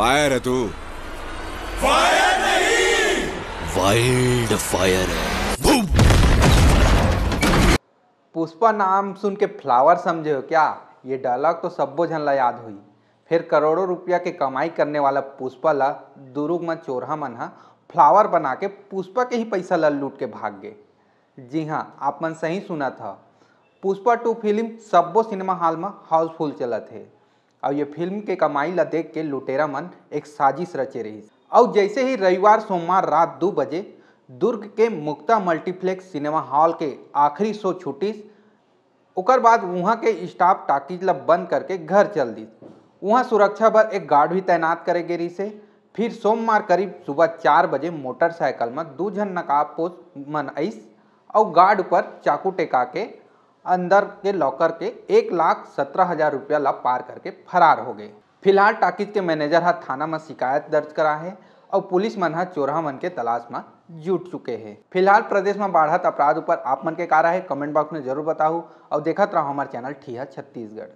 Fire है तू। Fire नहीं, वाइल्ड फायर है। बूम! पुष्पा नाम सुन के फ्लावर समझे हो क्या? ये डायलॉग तो सब्बो झन ला याद हुई। फिर करोड़ों रुपया के कमाई करने वाला पुष्पा ला दुरुग में चोरहा मन हा फ्लावर बना के पुष्पा के ही पैसा ला लूट के भाग गए। जी हाँ, आप मन सही सुना था। पुष्पा 2 फिल्म सब्बो सिनेमा हॉल में हाउसफुल चलत है और ये फिल्म के कमाई ला देख के लुटेरा मन एक साजिश रचे रही। और जैसे ही रविवार सोमवार रात 2 बजे दुर्ग के मुक्ता मल्टीप्लेक्स सिनेमा हॉल के आखिरी शो छूटिस, उकर बाद वहाँ के स्टाफ टाकीज ला बंद करके घर चल दी। वहाँ सुरक्षा बर एक गार्ड भी तैनात करे गे रही से। फिर सोमवार करीब सुबह 4 बजे मोटरसाइकिल में 2 जन नकाबपोश मन आइस और गार्ड पर चाकू टेका के अंदर के लॉकर के 1,17,000 रुपया ला पार करके फरार हो गए। फिलहाल टाकीज के मैनेजर हा थाना में शिकायत दर्ज करा है और पुलिस मन हा चोरहा मन के तलाश में जुट चुके हैं। फिलहाल प्रदेश में बढ़त अपराध ऊपर आप मन के का राय है कमेंट बॉक्स में जरूर बताओ और देखत रहो हमारे चैनल ठिया छत्तीसगढ़।